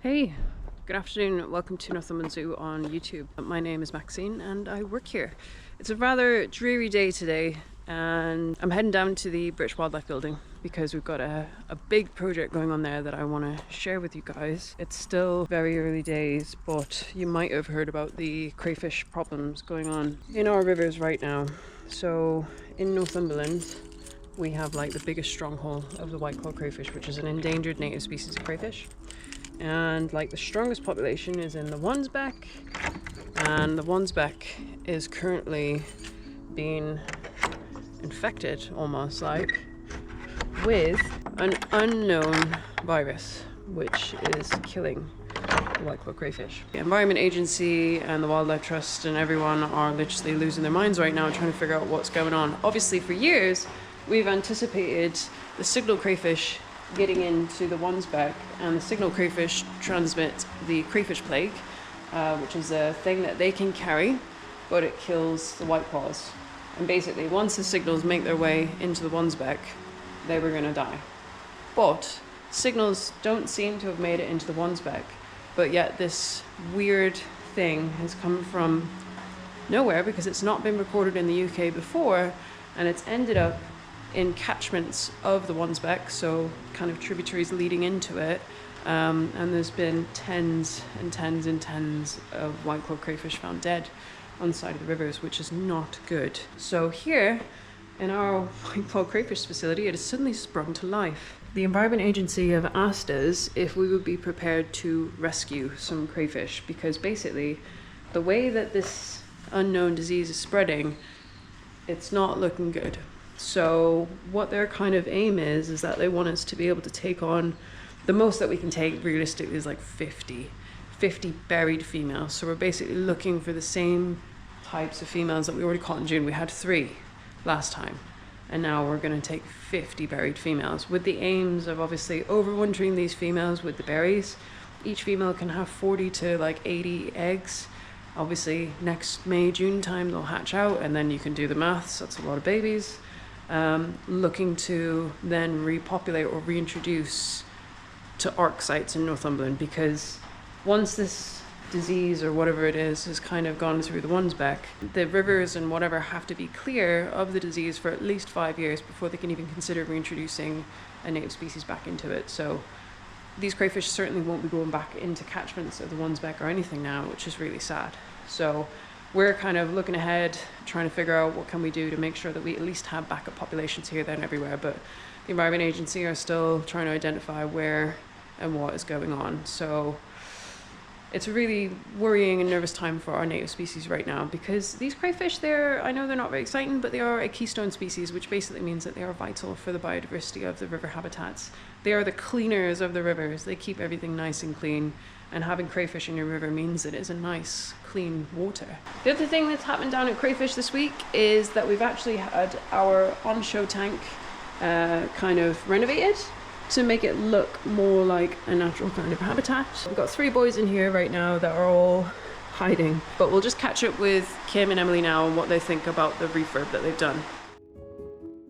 Hey, good afternoon. Welcome to Northumberland Zoo on YouTube. My name is Maxine and I work here. It's a rather dreary day today and I'm heading down to the British Wildlife Building because we've got a big project going on there that I want to share with you guys. It's still very early days, but you might have heard about the crayfish problems going on in our rivers right now. So in Northumberland, we have like the biggest stronghold of the white-clawed crayfish, which is an endangered native species of crayfish. And like the strongest population is in the Wansbeck, and the Wansbeck is currently being infected almost like with an unknown virus which is killing the white-clawed crayfish. The Environment Agency and the Wildlife Trust and everyone are literally losing their minds right now trying to figure out what's going on. Obviously for years we've anticipated the signal crayfish getting into the Wansbeck, and the signal crayfish transmit the crayfish plague, which is a thing that they can carry, but it kills the white claws. And basically, once the signals make their way into the Wansbeck, they were going to die. But signals don't seem to have made it into the Wansbeck, but yet this weird thing has come from nowhere because it's not been recorded in the UK before, and it's ended up in catchments of the Wansbeck, so kind of tributaries leading into it, and there's been tens and tens and tens of white-clawed crayfish found dead on the side of the rivers, which is not good. So here in our white-clawed crayfish facility, it has suddenly sprung to life. The Environment Agency have asked us if we would be prepared to rescue some crayfish, because basically the way that this unknown disease is spreading, it's not looking good. So what their kind of aim is that they want us to be able to take on, the most that we can take realistically is like 50 buried females. So we're basically looking for the same types of females that we already caught in June. We had 3 last time, and now we're going to take 50 buried females with the aims of obviously overwintering these females with the berries. Each female can have 40 to like 80 eggs. Obviously next May, June time they'll hatch out, and then you can do the maths, that's a lot of babies. Looking to then repopulate or reintroduce to ARC sites in Northumberland, because once this disease or whatever it is has kind of gone through the Wansbeck, the rivers and whatever have to be clear of the disease for at least 5 years before they can even consider reintroducing a native species back into it. So these crayfish certainly won't be going back into catchments of the Wansbeck or anything now, which is really sad. So we're kind of looking ahead, trying to figure out what can we do to make sure that we at least have backup populations here, there and everywhere. But the Environment Agency are still trying to identify where and what is going on. So it's a really worrying and nervous time for our native species right now, because these crayfish, I know they're not very exciting, but they are a keystone species, which basically means that they are vital for the biodiversity of the river habitats. They are the cleaners of the rivers. They keep everything nice and clean. And having crayfish in your river means it is a nice, clean water. The other thing that's happened down at Crayfish this week is that we've actually had our on-show tank kind of renovated to make it look more like a natural kind of habitat. We've got 3 boys in here right now that are all hiding, but we'll just catch up with Kim and Emily now on what they think about the refurb that they've done.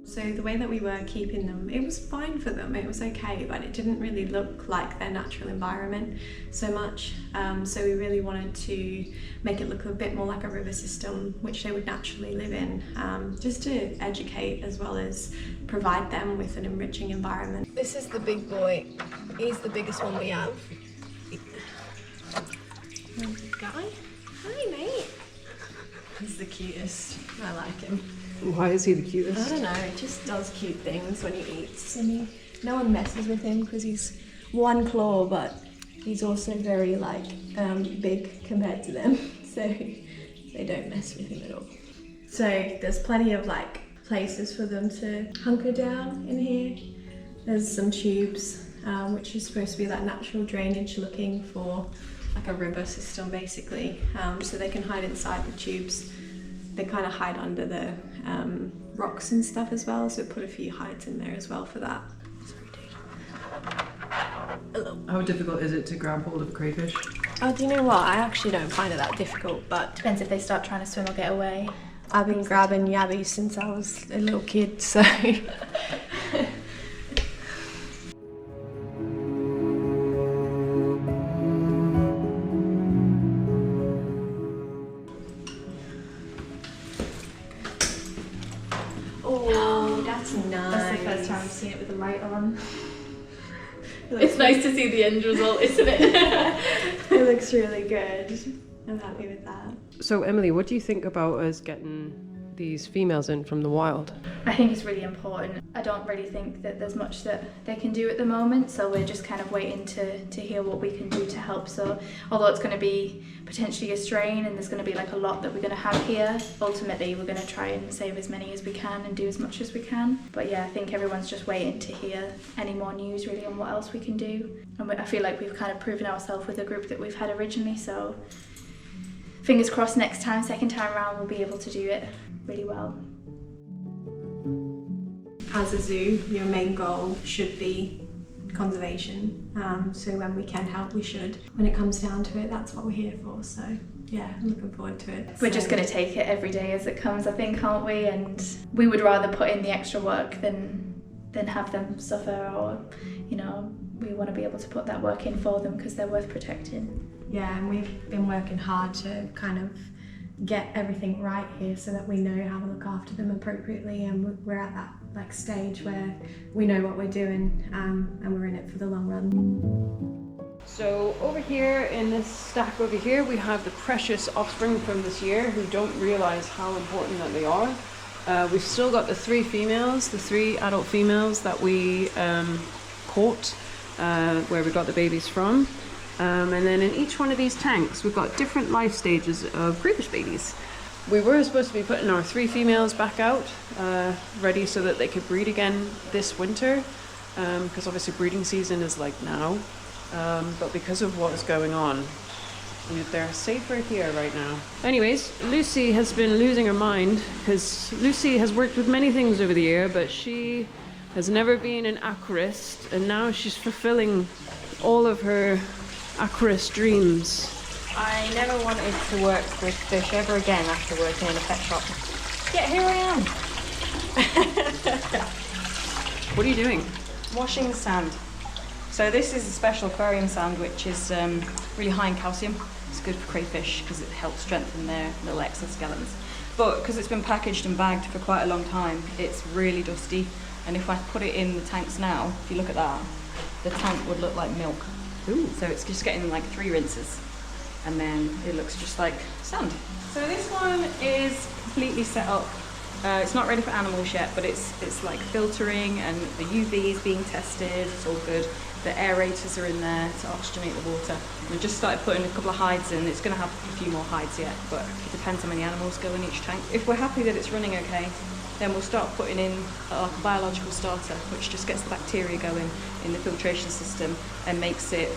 So the way that we were keeping them, it was fine for them, it was okay, but it didn't really look like their natural environment so much. So we really wanted to make it look a bit more like a river system, which they would naturally live in, just to educate as well as provide them with an enriching environment. This is the big boy. He's the biggest one we have. Guy? Hi mate. He's the cutest. I like him. Why is he the cutest? I don't know, he just does cute things when he eats, and no one messes with him because he's one claw, but he's also very big compared to them, so they don't mess with him at all. So there's plenty of places for them to hunker down in here. There's some tubes, which is supposed to be like natural drainage, looking for like a river system basically, so they can hide inside the tubes. They kind of hide under the rocks and stuff as well, so put a few hides in there as well for that. Sorry, dude. Hello. How difficult is it to grab hold of a crayfish? Oh, do you know what? I actually don't find it that difficult, but Depends if they start trying to swim or get away. I've been grabbing yabbies since I was a little kid, so light on. It's nice to see the end result, isn't it? It looks really good. I'm happy with that. So Emily, what do you think about us getting these females in from the wild? I think it's really important. I don't really think that there's much that they can do at the moment, so we're just kind of waiting to hear what we can do to help. So although it's going to be potentially a strain and there's going to be like a lot that we're going to have here, ultimately we're going to try and save as many as we can and do as much as we can. But yeah, I think everyone's just waiting to hear any more news really on what else we can do. And I feel like we've kind of proven ourselves with the group that we've had originally, so fingers crossed next time, second time around, we'll be able to do it really well. As a zoo, your main goal should be conservation. So when we can help, we should. When it comes down to it, that's what we're here for. So yeah, I'm looking forward to it. We're just going to take it every day as it comes, I think, aren't we? And we would rather put in the extra work than have them suffer, or, you know, we want to be able to put that work in for them because they're worth protecting. Yeah, and we've been working hard to kind of get everything right here so that we know how to look after them appropriately, and we're at that like stage where we know what we're doing, and we're in it for the long run. So over here in this stack over here, we have the precious offspring from this year who don't realize how important that they are. We've still got the 3 females, the 3 adult females that we caught, where we got the babies from. And then in each one of these tanks, we've got different life stages of crayfish babies. We were supposed to be putting our 3 females back out, ready so that they could breed again this winter, because obviously breeding season is like now. But because of what is going on, they're safer here right now. Anyways, Lucy has been losing her mind, because Lucy has worked with many things over the year, but she has never been an aquarist, and now she's fulfilling all of her aquarist dreams. I never wanted to work with fish ever again after working in a pet shop. Yet here I am. What are you doing? Washing the sand. So this is a special aquarium sand which is really high in calcium. It's good for crayfish because it helps strengthen their little exoskeletons. But because it's been packaged and bagged for quite a long time, it's really dusty. And if I put it in the tanks now, if you look at that, the tank would look like milk. Ooh. So it's just getting like 3 rinses and then it looks just like sand. So this one is completely set up. It's not ready for animals yet, but it's like filtering and the UV is being tested. It's all good. The aerators are in there to oxygenate the water. We just started putting a couple of hides in. It's going to have a few more hides yet, but it depends how many animals go in each tank. If we're happy that it's running okay, then we'll start putting in like a biological starter, which just gets the bacteria going in the filtration system and makes it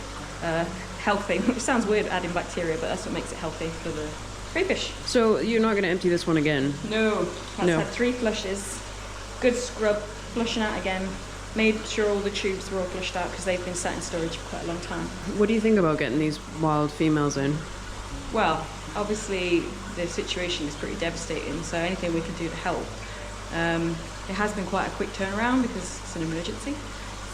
healthy. Which sounds weird adding bacteria, but that's what makes it healthy for the crayfish. So you're not going to empty this one again? No. That's No. had 3 flushes, good scrub, flushing out again, made sure all the tubes were all flushed out because they've been sat in storage for quite a long time. What do you think about getting these wild females in? Well, obviously the situation is pretty devastating, so anything we can do to help. It has been quite a quick turnaround because it's an emergency,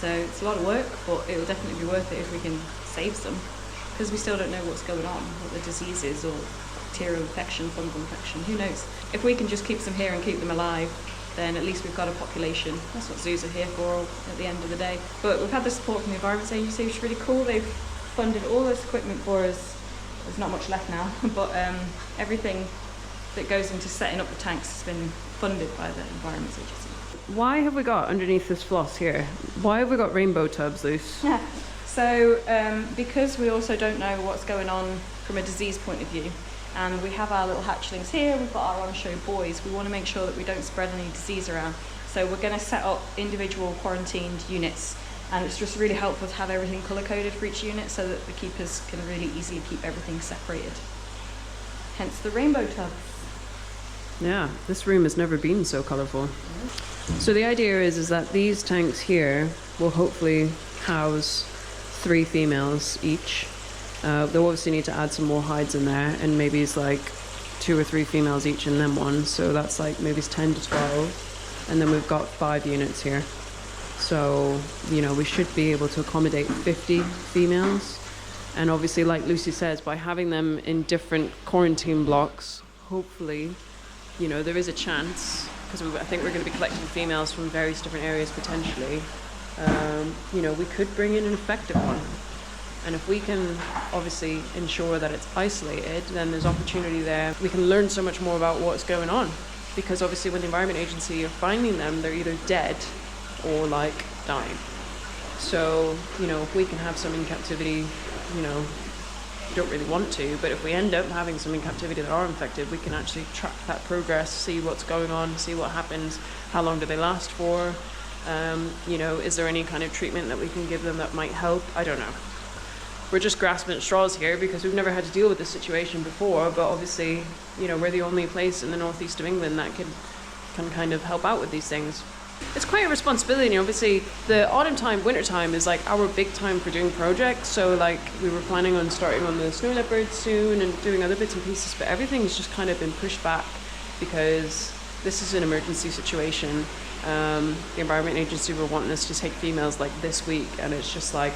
so it's a lot of work, but it will definitely be worth it if we can save some, because we still don't know what's going on, what the disease is, or bacterial infection, fungal infection, who knows. If we can just keep them here and keep them alive, then at least we've got a population. That's what zoos are here for at the end of the day. But we've had the support from the Environment Agency, which is really cool. They've funded all this equipment for us. There's not much left now, but everything that goes into setting up the tanks has been funded by the Environment Agency. Why have we got underneath this floss here? Why have we got rainbow tubs loose? Yeah. So because we also don't know what's going on from a disease point of view, and we have our little hatchlings here, we've got our on-show boys, we want to make sure that we don't spread any disease around. So we're going to set up individual quarantined units, and it's just really helpful to have everything colour-coded for each unit so that the keepers can really easily keep everything separated. Hence the rainbow tub. Yeah, this room has never been so colourful. So the idea is that these tanks here will hopefully house 3 females each. They'll obviously need to add some more hides in there, and maybe it's like 2 or 3 females each and then 1. So that's like maybe it's 10 to 12. And then we've got 5 units here. So, you know, we should be able to accommodate 50 females. And obviously, like Lucy says, by having them in different quarantine blocks, hopefully, you know, there is a chance, because I think we're going to be collecting females from various different areas potentially, you know, we could bring in an effective one. And if we can obviously ensure that it's isolated, then there's opportunity there. We can learn so much more about what's going on. Because obviously when the Environment Agency are finding them, they're either dead or like dying. So, you know, if we can have some in captivity, you know, we don't really want to, but if we end up having some in captivity that are infected, we can actually track that progress, see what's going on, see what happens, how long do they last for, you know, is there any kind of treatment that we can give them that might help? I don't know. We're just grasping at straws here because we've never had to deal with this situation before, but obviously, you know, we're the only place in the northeast of England that can kind of help out with these things. It's quite a responsibility, and obviously the autumn time, winter time is like our big time for doing projects. So like we were planning on starting on the snow leopards soon and doing other bits and pieces, but everything's just kind of been pushed back because this is an emergency situation. The Environment Agency were wanting us to take females like this week, and it's just like,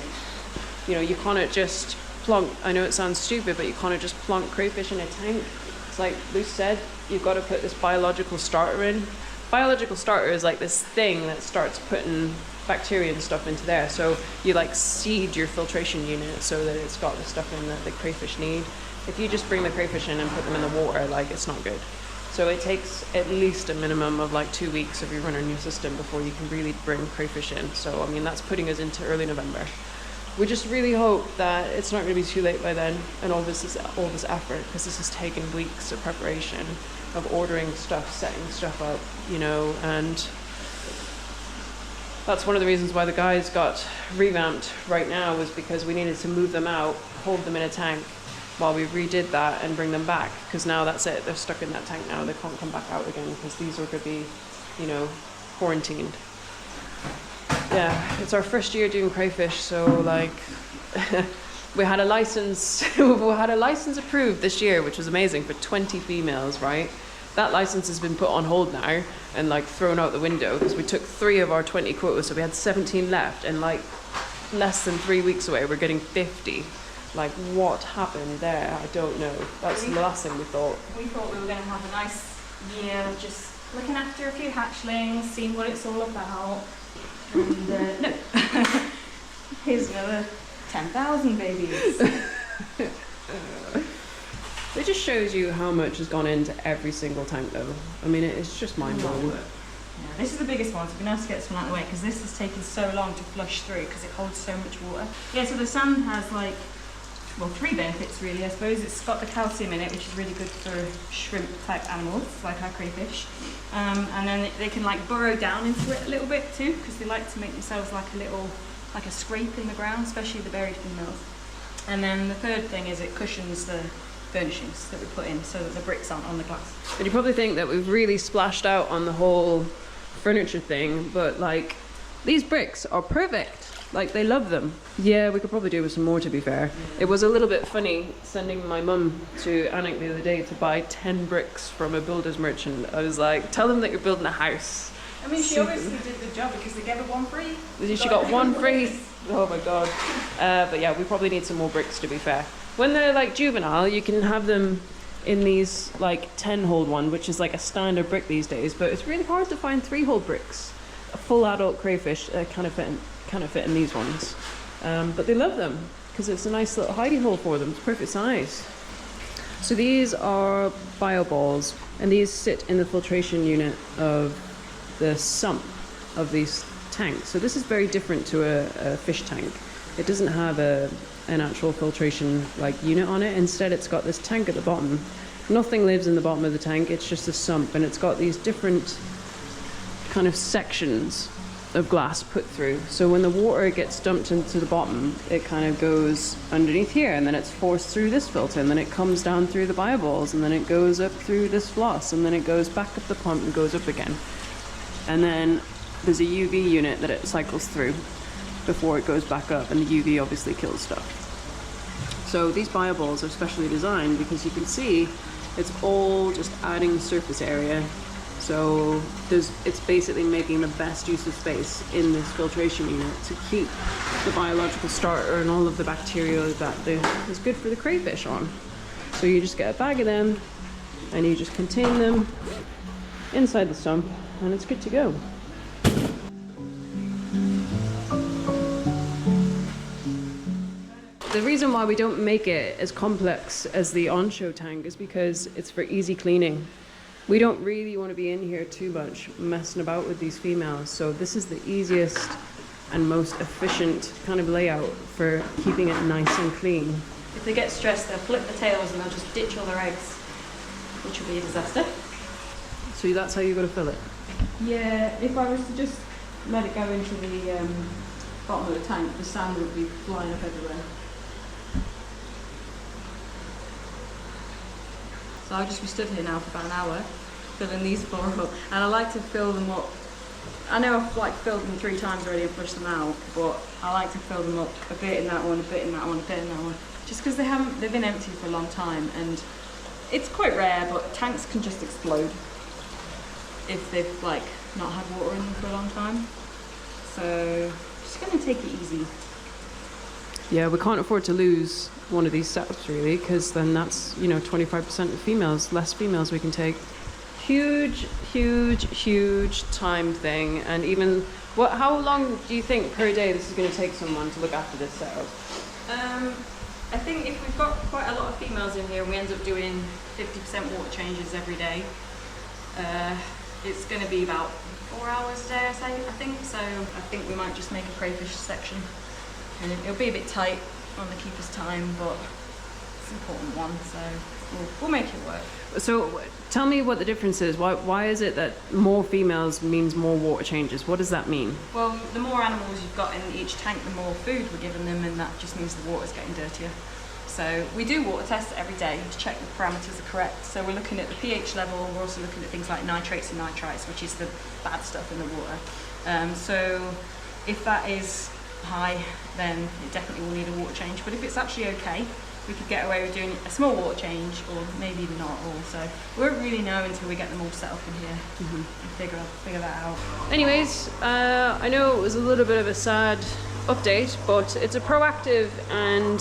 you know, you can't just plonk, I know it sounds stupid, but you can't just plonk crayfish in a tank. It's like Luce said, you've got to put this biological starter in. Biological starter is like this thing that starts putting bacteria and stuff into there. So you like seed your filtration unit so that it's got the stuff in that the crayfish need. If you just bring the crayfish in and put them in the water, like it's not good. So it takes at least a minimum of like 2 weeks of you running your system before you can really bring crayfish in. So I mean, that's putting us into early November. We just really hope that it's not going to be too late by then, and all this effort, because this has taken weeks of preparation, of ordering stuff, setting stuff up, you know, and that's one of the reasons why the guys got revamped right now, was because we needed to move them out, hold them in a tank while we redid that and bring them back, because now that's it, they're stuck in that tank now, they can't come back out again because these are going to be, you know, quarantined. Yeah, it's our first year doing crayfish, so like we had a license approved this year, which was amazing, for 20 females, right? That license has been put on hold now and like thrown out the window because we took 3 of our 20 quotas, so we had 17 left, and like less than 3 weeks away we're getting 50. Like, what happened there? I don't know. That's the last thing we thought. We thought we were going to have a nice year just looking after a few hatchlings, seeing what it's all about. And no, here's another 10,000 babies. It just shows you how much has gone into every single tank though. I mean, it's just mind-blowing. Yeah, this is the biggest one, so it'd be nice to get some out of the way because this has taken so long to flush through because it holds so much water. Yeah, so the sand has like, well, 3 benefits really, I suppose. It's got the calcium in it, which is really good for shrimp type animals, like our crayfish. And then they can like burrow down into it a little bit too, because they like to make themselves like a scrape in the ground, especially the buried females. And then the third thing is it cushions the furnishings that we put in so that the bricks aren't on the glass. And you probably think that we've really splashed out on the whole furniture thing, but like these bricks are perfect. Like, they love them. Yeah, we could probably do with some more, to be fair. It was a little bit funny sending my mum to Anik the other day to buy 10 bricks from a builder's merchant. I was like, tell them that you're building a house. I mean, she obviously did the job because they gave her 1 free. She got 1 free. Oh my god. But yeah, we probably need some more bricks, to be fair. When they're like juvenile, you can have them in these like 10-hole one, which is like a standard brick these days, but it's really hard to find 3-hole bricks. A full adult crayfish kind of fit in these ones, but they love them because it's a nice little hidey hole for them. It's perfect size. So these are bio balls, and these sit in the filtration unit of the sump of these tanks. So this is very different to a fish tank. It doesn't have an actual filtration like unit on it. Instead, it's got this tank at the bottom. Nothing lives in the bottom of the tank. It's just a sump, and it's got these different kind of sections of glass put through. So when the water gets dumped into the bottom, it kind of goes underneath here, and then it's forced through this filter, and then it comes down through the bio balls, and then it goes up through this floss, and then it goes back up the pump and goes up again. And then there's a UV unit that it cycles through before it goes back up, and the UV obviously kills stuff. So these bio balls are specially designed because you can see it's all just adding surface area. So it's basically making the best use of space in this filtration unit to keep the biological starter and all of the bacteria that is good for the crayfish on. So you just get a bag of them and you just contain them inside the sump, and it's good to go. The reason why we don't make it as complex as the on-show tank is because it's for easy cleaning. We don't really want to be in here too much messing about with these females, so this is the easiest and most efficient kind of layout for keeping it nice and clean. If they get stressed, they'll flip the tails and they'll just ditch all their eggs, which will be a disaster. So that's how you're going to fill it? Yeah, if I was to just let it go into the bottom of the tank, the sand would be flying up everywhere. So I'll just be stood here now for about an hour, filling these 4 up. And I like to fill them up. I know I've like filled them 3 times already and flushed them out, but I like to fill them up a bit in that one, a bit in that one, a bit in that one. Just because they've been empty for a long time, and it's quite rare, but tanks can just explode if they've like not had water in them for a long time. So just gonna take it easy. Yeah, we can't afford to lose one of these setups really, because then that's, you know, 25% of females, less females we can take. Huge time thing. And even how long do you think per day this is going to take someone to look after this setup? I think if we've got quite a lot of females in here and we end up doing 50% water changes every day, it's going to be about 4 hours a day, I think. So I think we might just make a crayfish section, and it'll be a bit tight on the keeper's time, but it's an important one, so we'll make it work. So tell me what the difference is. Why is it that more females means more water changes? What does that mean? Well, the more animals you've got in each tank, the more food we're giving them, and that just means the water's getting dirtier. So we do water tests every day to check the parameters are correct. So we're looking at the pH level, we're also looking at things like nitrates and nitrites, which is the bad stuff in the water. So if that is high, then it definitely will need a water change. But if it's actually okay, we could get away with doing a small water change, or maybe even not at all. So we won't really know until we get them all set up in here and figure that out. Anyways, I know it was a little bit of a sad update, but it's a proactive and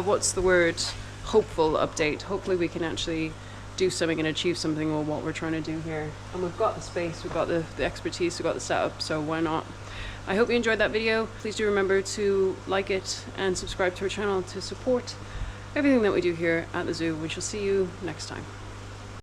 what's the word? Hopeful update. Hopefully we can actually do something and achieve something with what we're trying to do here. And we've got the space, we've got the expertise, we've got the setup, so why not? I hope you enjoyed that video. Please do remember to like it and subscribe to our channel to support everything that we do here at the zoo. We shall see you next time.